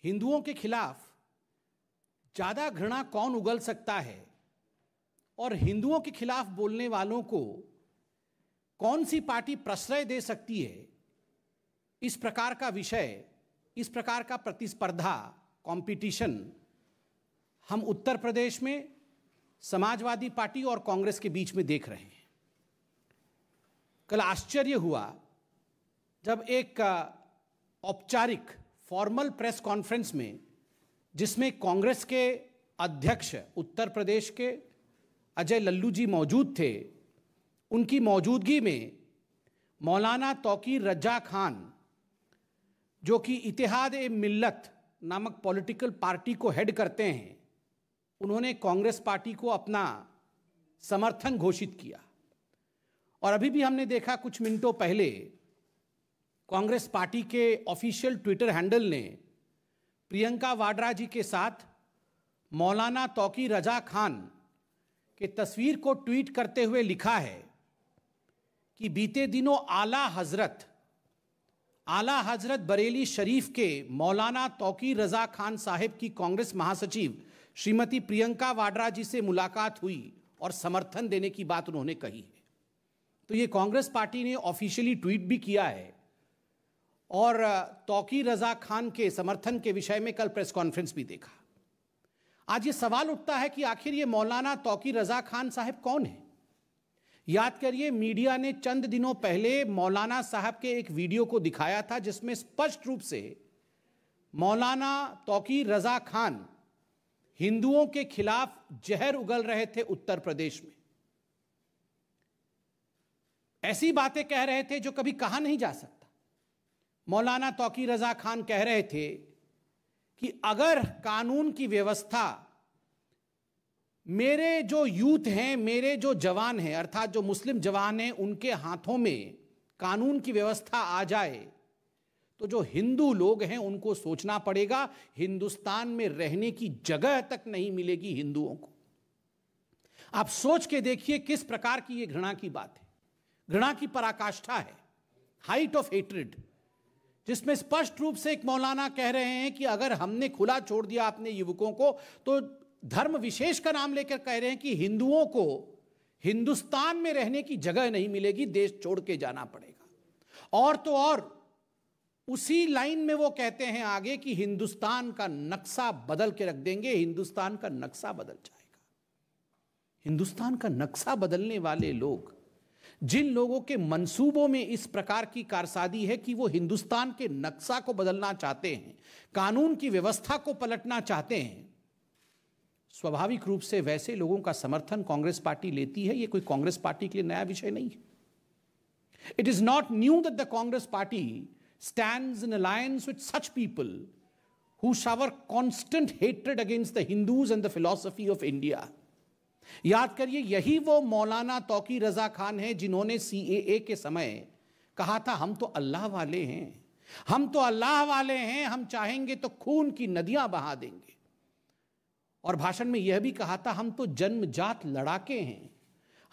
हिंदुओं के खिलाफ ज्यादा घृणा कौन उगल सकता है और हिंदुओं के खिलाफ बोलने वालों को कौन सी पार्टी प्रश्रय दे सकती है, इस प्रकार का विषय, इस प्रकार का प्रतिस्पर्धा, कंपटीशन हम उत्तर प्रदेश में समाजवादी पार्टी और कांग्रेस के बीच में देख रहे हैं। कल आश्चर्य हुआ जब एक औपचारिक फॉर्मल प्रेस कॉन्फ्रेंस में, जिसमें कांग्रेस के अध्यक्ष उत्तर प्रदेश के अजय लल्लू जी मौजूद थे, उनकी मौजूदगी में मौलाना तौकीर रजा खान, जो कि इत्तेहाद-ए-मिल्लत नामक पॉलिटिकल पार्टी को हेड करते हैं, उन्होंने कांग्रेस पार्टी को अपना समर्थन घोषित किया। और अभी भी हमने देखा कुछ मिनटों पहले कांग्रेस पार्टी के ऑफिशियल ट्विटर हैंडल ने प्रियंका वाड्रा जी के साथ मौलाना तौकीर रजा खान के तस्वीर को ट्वीट करते हुए लिखा है कि बीते दिनों आला हजरत बरेली शरीफ के मौलाना तौकीर रजा खान साहिब की कांग्रेस महासचिव श्रीमती प्रियंका वाड्रा जी से मुलाकात हुई और समर्थन देने की बात उन्होंने कही है। तो ये कांग्रेस पार्टी ने ऑफिशियली ट्वीट भी किया है और तौकीर रजा खान के समर्थन के विषय में कल प्रेस कॉन्फ्रेंस भी देखा। आज ये सवाल उठता है कि आखिर ये मौलाना तौकीर रजा खान साहब कौन है। याद करिए, मीडिया ने चंद दिनों पहले मौलाना साहब के एक वीडियो को दिखाया था जिसमें स्पष्ट रूप से मौलाना तौकीर रजा खान हिंदुओं के खिलाफ जहर उगल रहे थे उत्तर प्रदेश में। ऐसी बातें कह रहे थे जो कभी कहा नहीं जा सकता। मौलाना तौकीर रजा खान कह रहे थे कि अगर कानून की व्यवस्था, मेरे जो यूथ हैं, मेरे जो जवान हैं, अर्थात जो मुस्लिम जवान हैं, उनके हाथों में कानून की व्यवस्था आ जाए तो जो हिंदू लोग हैं उनको सोचना पड़ेगा, हिंदुस्तान में रहने की जगह तक नहीं मिलेगी हिंदुओं को। आप सोच के देखिए किस प्रकार की यह घृणा की बात है, घृणा की पराकाष्ठा है, हाइट ऑफ हेट्रेड, जिसमें स्पष्ट रूप से एक मौलाना कह रहे हैं कि अगर हमने खुला छोड़ दिया अपने युवकों को तो धर्म विशेष का नाम लेकर कह रहे हैं कि हिंदुओं को हिंदुस्तान में रहने की जगह नहीं मिलेगी, देश छोड़ के जाना पड़ेगा। और तो और उसी लाइन में वो कहते हैं आगे कि हिंदुस्तान का नक्शा बदल के रख देंगे, हिंदुस्तान का नक्शा बदल जाएगा। हिंदुस्तान का नक्शा बदलने वाले लोग, जिन लोगों के मंसूबों में इस प्रकार की कारसादी है कि वो हिंदुस्तान के नक्शा को बदलना चाहते हैं, कानून की व्यवस्था को पलटना चाहते हैं, स्वाभाविक रूप से वैसे लोगों का समर्थन कांग्रेस पार्टी लेती है। ये कोई कांग्रेस पार्टी के लिए नया विषय नहीं है। It is not knew that the Congress party stands in alliance with such people who shower constant hatred against the Hindus and the philosophy of India. याद करिए, यही वो मौलाना तौकीर रजा खान है जिन्होंने CAA के समय कहा था हम तो अल्लाह वाले हैं, हम तो अल्लाह वाले हैं, हम चाहेंगे तो खून की नदियां बहा देंगे। और भाषण में यह भी कहा था हम तो जन्मजात लड़ाके हैं,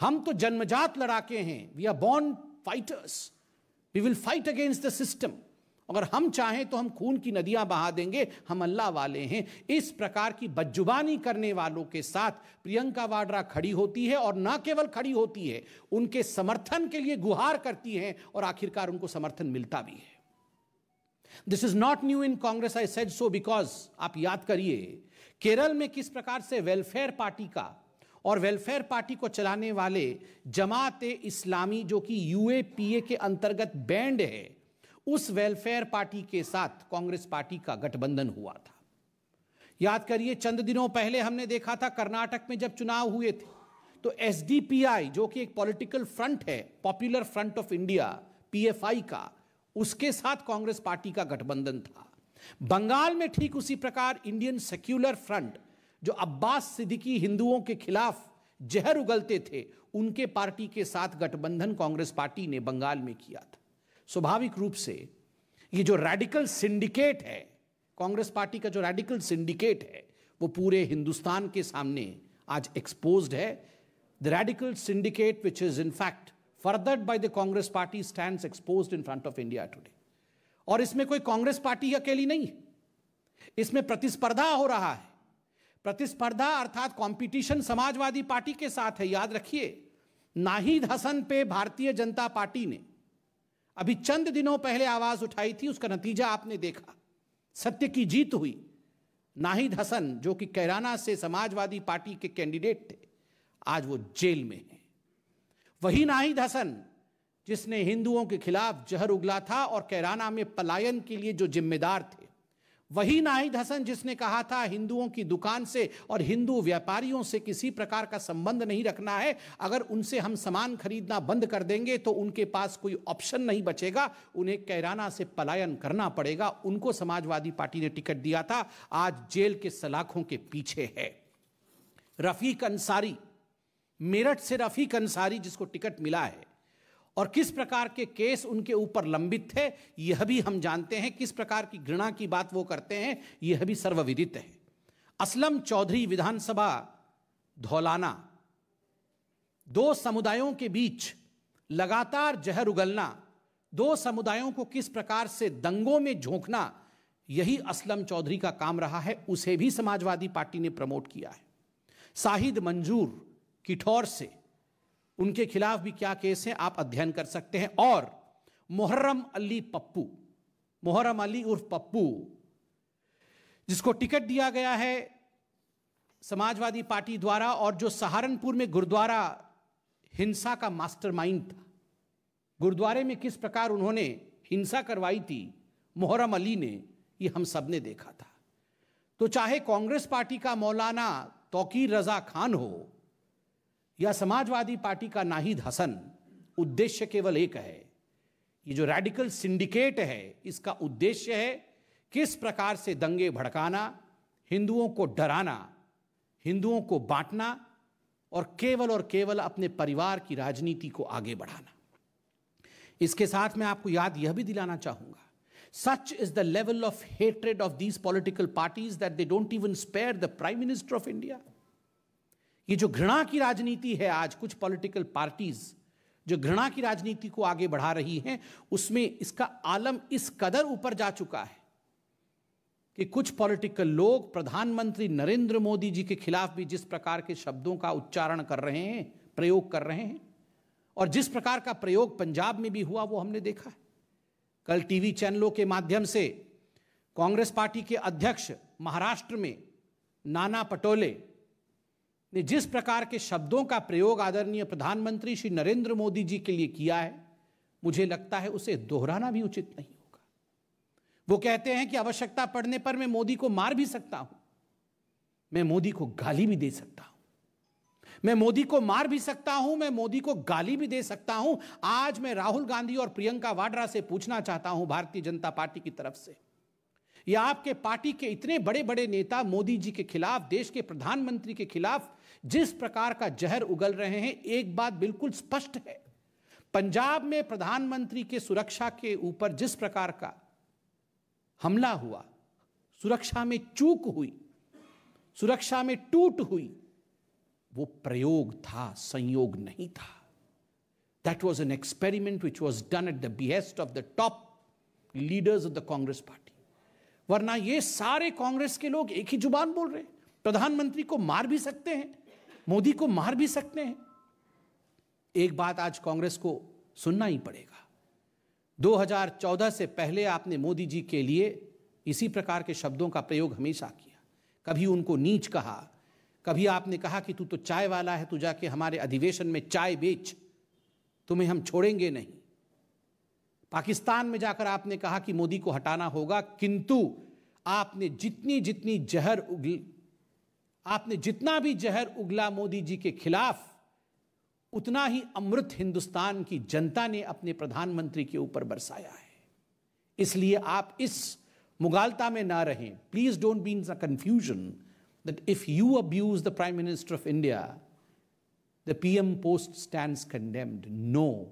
हम तो जन्मजात लड़ाके हैं, we are born fighters, We will fight against the system. अगर हम चाहें तो हम खून की नदियां बहा देंगे, हम अल्लाह वाले हैं। इस प्रकार की बदजुबानी करने वालों के साथ प्रियंका वाड्रा खड़ी होती है और न केवल खड़ी होती है, उनके समर्थन के लिए गुहार करती हैं और आखिरकार उनको समर्थन मिलता भी है। This is not new in Congress, I said so because आप याद करिए केरल में किस प्रकार से वेलफेयर पार्टी का और वेलफेयर पार्टी को चलाने वाले जमात-ए इस्लामी, जो कि UAPA के अंतर्गत बैंड है, उस वेलफेयर पार्टी के साथ कांग्रेस पार्टी का गठबंधन हुआ था। याद करिए, चंद दिनों पहले हमने देखा था कर्नाटक में जब चुनाव हुए थे तो SDPI, जो कि एक पॉलिटिकल फ्रंट है, popular front of India, PFI का, उसके साथ कांग्रेस पार्टी का गठबंधन था। बंगाल में ठीक उसी प्रकार इंडियन सेक्युलर फ्रंट, जो अब्बास सिद्दीकी हिंदुओं के खिलाफ जहर उगलते थे, उनके पार्टी के साथ गठबंधन कांग्रेस पार्टी ने बंगाल में किया था। स्वाभाविक रूप से ये जो रैडिकल सिंडिकेट है, कांग्रेस पार्टी का जो रैडिकल सिंडिकेट है, वो पूरे हिंदुस्तान के सामने आज एक्सपोज्ड है। The radical syndicate which is in fact furthered by the Congress party stands exposed in front of India Today. और इसमें कोई कांग्रेस पार्टी अकेली नहीं है, इसमें प्रतिस्पर्धा हो रहा है। प्रतिस्पर्धा अर्थात कंपटीशन समाजवादी पार्टी के साथ है। याद रखिए, नाहिद हसन पे भारतीय जनता पार्टी ने अभी चंद दिनों पहले आवाज उठाई थी, उसका नतीजा आपने देखा, सत्य की जीत हुई। नाहिद हसन जो कि कैराना से समाजवादी पार्टी के कैंडिडेट थे, आज वो जेल में हैं। वही नाहिद हसन जिसने हिंदुओं के खिलाफ जहर उगला था और कैराना में पलायन के लिए जो जिम्मेदार थे, वही नाहिद हसन जिसने कहा था हिंदुओं की दुकान से और हिंदू व्यापारियों से किसी प्रकार का संबंध नहीं रखना है, अगर उनसे हम सामान खरीदना बंद कर देंगे तो उनके पास कोई ऑप्शन नहीं बचेगा, उन्हें कैराना से पलायन करना पड़ेगा। उनको समाजवादी पार्टी ने टिकट दिया था, आज जेल के सलाखों के पीछे है। रफीक अंसारी, मेरठ से रफीक अंसारी जिसको टिकट मिला है और किस प्रकार के केस उनके ऊपर लंबित थे यह भी हम जानते हैं, किस प्रकार की घृणा की बात वो करते हैं यह भी सर्वविदित है। असलम चौधरी विधानसभा धौलाना, दो समुदायों के बीच लगातार जहर उगलना, दो समुदायों को किस प्रकार से दंगों में झोंकना, यही असलम चौधरी का काम रहा है, उसे भी समाजवादी पार्टी ने प्रमोट किया है। साहिद मंजूर किठौर से, उनके खिलाफ भी क्या केस है आप अध्ययन कर सकते हैं। और मुहर्रम अली पप्पू, मुहर्रम अली उर्फ पप्पू, जिसको टिकट दिया गया है समाजवादी पार्टी द्वारा और जो सहारनपुर में गुरुद्वारा हिंसा का मास्टरमाइंड था, गुरुद्वारे में किस प्रकार उन्होंने हिंसा करवाई थी मुहर्रम अली ने, ये हम सब ने देखा था। तो चाहे कांग्रेस पार्टी का मौलाना तौकीर रजा खान हो या समाजवादी पार्टी का नाहिद हसन, उद्देश्य केवल एक है। ये जो रेडिकल सिंडिकेट है इसका उद्देश्य है किस प्रकार से दंगे भड़काना, हिंदुओं को डराना, हिंदुओं को बांटना और केवल अपने परिवार की राजनीति को आगे बढ़ाना। इसके साथ मैं आपको याद यह भी दिलाना चाहूंगा, such is the level of hatred of these political parties that they don't even spare the prime minister of India. ये जो घृणा की राजनीति है, आज कुछ पॉलिटिकल पार्टीज जो घृणा की राजनीति को आगे बढ़ा रही हैं, उसमें इसका आलम इस कदर ऊपर जा चुका है कि कुछ पॉलिटिकल लोग प्रधानमंत्री नरेंद्र मोदी जी के खिलाफ भी जिस प्रकार के शब्दों का उच्चारण कर रहे हैं, प्रयोग कर रहे हैं, और जिस प्रकार का प्रयोग पंजाब में भी हुआ वो हमने देखा है। कल टीवी चैनलों के माध्यम से कांग्रेस पार्टी के अध्यक्ष महाराष्ट्र में नाना पटोले ने जिस प्रकार के शब्दों का प्रयोग आदरणीय प्रधानमंत्री श्री नरेंद्र मोदी जी के लिए किया है, मुझे लगता है उसे दोहराना भी उचित नहीं होगा। वो कहते हैं कि आवश्यकता पड़ने पर मैं मोदी को मार भी सकता हूं, मैं मोदी को गाली भी दे सकता हूं, मैं मोदी को मार भी सकता हूं, मैं मोदी को गाली भी दे सकता हूं। आज मैं राहुल गांधी और प्रियंका वाड्रा से पूछना चाहता हूं, भारतीय जनता पार्टी की तरफ से, या आपके पार्टी के इतने बड़े बड़े नेता मोदी जी के खिलाफ, देश के प्रधानमंत्री के खिलाफ जिस प्रकार का जहर उगल रहे हैं, एक बात बिल्कुल स्पष्ट है, पंजाब में प्रधानमंत्री के सुरक्षा के ऊपर जिस प्रकार का हमला हुआ, सुरक्षा में चूक हुई, सुरक्षा में टूट हुई, वो प्रयोग था, संयोग नहीं था। That was an experiment which was done at the behest of the top leaders of the Congress party. वरना ये सारे कांग्रेस के लोग एक ही जुबान बोल रहे हैं, प्रधानमंत्री को मार भी सकते हैं, मोदी को मार भी सकते हैं। एक बात आज कांग्रेस को सुनना ही पड़ेगा, 2014 से पहले आपने मोदी जी के लिए इसी प्रकार के शब्दों का प्रयोग हमेशा किया। कभी उनको नीच कहा, कभी आपने कहा कि तू तो चाय वाला है, तू जाके हमारे अधिवेशन में चाय बेच, तुम्हें हम छोड़ेंगे नहीं। पाकिस्तान में जाकर आपने कहा कि मोदी को हटाना होगा, किंतु आपने जितना भी जहर उगला मोदी जी के खिलाफ, उतना ही अमृत हिंदुस्तान की जनता ने अपने प्रधानमंत्री के ऊपर बरसाया है। इसलिए आप इस मुगालता में ना रहें। Please don't be in the confusion that if you abuse the prime minister of India the PM post stands condemned. No,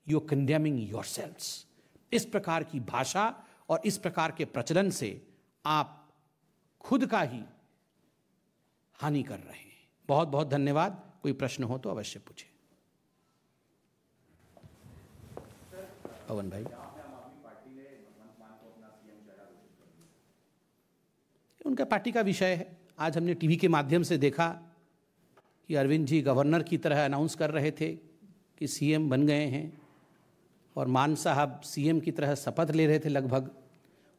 you are condemning yourselves. इस प्रकार की भाषा और इस प्रकार के प्रचलन से आप खुद का ही हानि कर रहे हैं। बहुत बहुत धन्यवाद। कोई प्रश्न हो तो अवश्य पूछें। पवन भाई। आम आदमी पार्टी ने उनका पार्टी का विषय है। आज हमने टीवी के माध्यम से देखा कि अरविंद जी गवर्नर की तरह अनाउंस कर रहे थे कि सीएम बन गए हैं, और मान साहब सीएम की तरह शपथ ले रहे थे लगभग।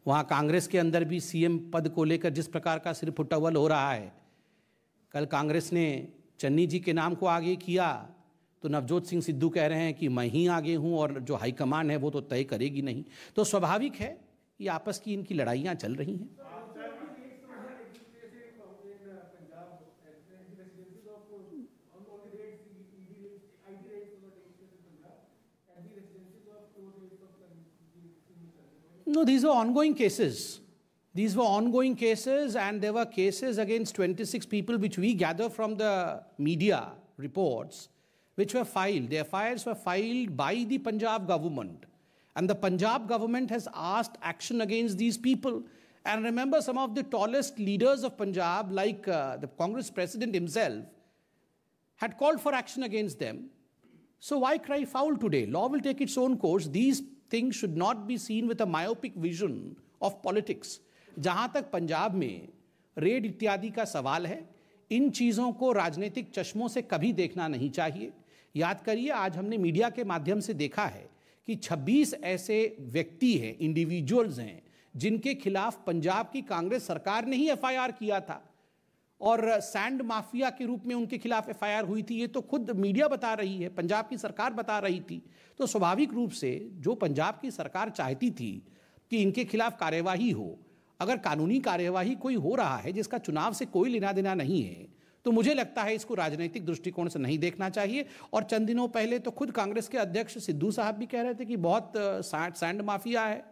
वहाँ कांग्रेस के अंदर भी सीएम पद को लेकर जिस प्रकार का सिर फुटअव्वल हो रहा है, कल कांग्रेस ने चन्नी जी के नाम को आगे किया तो नवजोत सिंह सिद्धू कह रहे हैं कि मैं ही आगे हूँ और जो हाईकमान है वो तो तय करेगी नहीं। तो स्वाभाविक है ये आपस की इनकी लड़ाइयाँ चल रही हैं। No, these were ongoing cases. These were ongoing cases, and there were cases against 26 people which we gather from the media reports, which were filed. The FIRs were filed by the Punjab government, and the Punjab government has asked action against these people. And remember, some of the tallest leaders of Punjab, like the Congress president himself, had called for action against them. So why cry foul today? Law will take its own course. These things should not be seen with a myopic vision of politics. जहां तक पंजाब में red इत्यादि का सवाल है, इन चीज़ों को राजनीतिक चश्मों से कभी देखना नहीं चाहिए। याद करिए, आज हमने मीडिया के माध्यम से देखा है कि 26 ऐसे व्यक्ति हैं, इंडिविजुअल्स हैं, जिनके खिलाफ पंजाब की कांग्रेस सरकार ने ही एफआईआर किया था, और सैंड माफिया के रूप में उनके खिलाफ एफआईआर हुई थी। ये तो खुद मीडिया बता रही है, पंजाब की सरकार बता रही थी। तो स्वाभाविक रूप से जो पंजाब की सरकार चाहती थी कि इनके खिलाफ कार्यवाही हो, अगर कानूनी कार्यवाही कोई हो रहा है जिसका चुनाव से कोई लेना देना नहीं है, तो मुझे लगता है इसको राजनीतिक दृष्टिकोण से नहीं देखना चाहिए। और चंद दिनों पहले तो खुद कांग्रेस के अध्यक्ष सिद्धू साहब भी कह रहे थे कि बहुत सैंड माफिया है,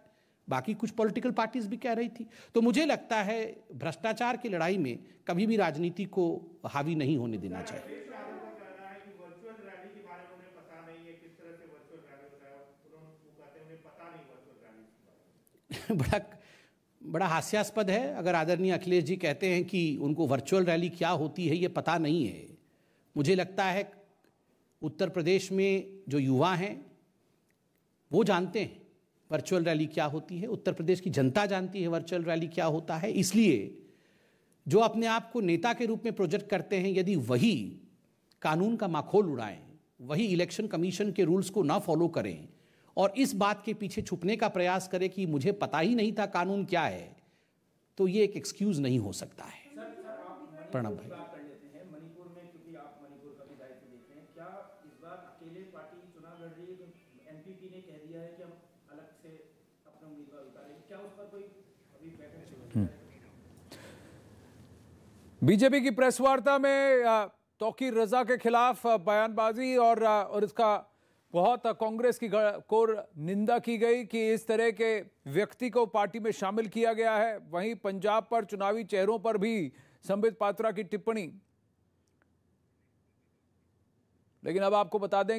बाकी कुछ पॉलिटिकल पार्टीज भी कह रही थी। तो मुझे लगता है भ्रष्टाचार की लड़ाई में कभी भी राजनीति को हावी नहीं होने देना चाहिए। बड़ा हास्यास्पद है अगर आदरणीय अखिलेश जी कहते हैं कि उनको वर्चुअल रैली क्या होती है ये पता नहीं है। मुझे लगता है उत्तर प्रदेश में जो युवा हैं वो जानते हैं वर्चुअल रैली क्या होती है, उत्तर प्रदेश की जनता जानती है वर्चुअल रैली क्या होता है। इसलिए जो अपने आप को नेता के रूप में प्रोजेक्ट करते हैं, यदि वही कानून का माखोल उड़ाएं, वही इलेक्शन कमीशन के रूल्स को ना फॉलो करें और इस बात के पीछे छुपने का प्रयास करें कि मुझे पता ही नहीं था कानून क्या है, तो ये एक एक्सक्यूज नहीं हो सकता है। प्रणब भाई, मणिपुर में, क्योंकि आप मणिपुर का भी दायित्व देते हैं, क्या इस बार अकेले पार्टी चुनाव लड़ रही है? एनपीपी ने कह दिया है कि हम अलग से अपना उम्मीदवार उतारेंगे, क्या उस पर कोई अभी बैठक चल रही है? बीजेपी की प्रेस वार्ता में तौकीर रजा के खिलाफ बयानबाजी और इसका बहुत कांग्रेस की कोर निंदा की गई कि इस तरह के व्यक्ति को पार्टी में शामिल किया गया है। वहीं पंजाब पर चुनावी चेहरों पर भी संबित पात्रा की टिप्पणी। लेकिन अब आपको बता दें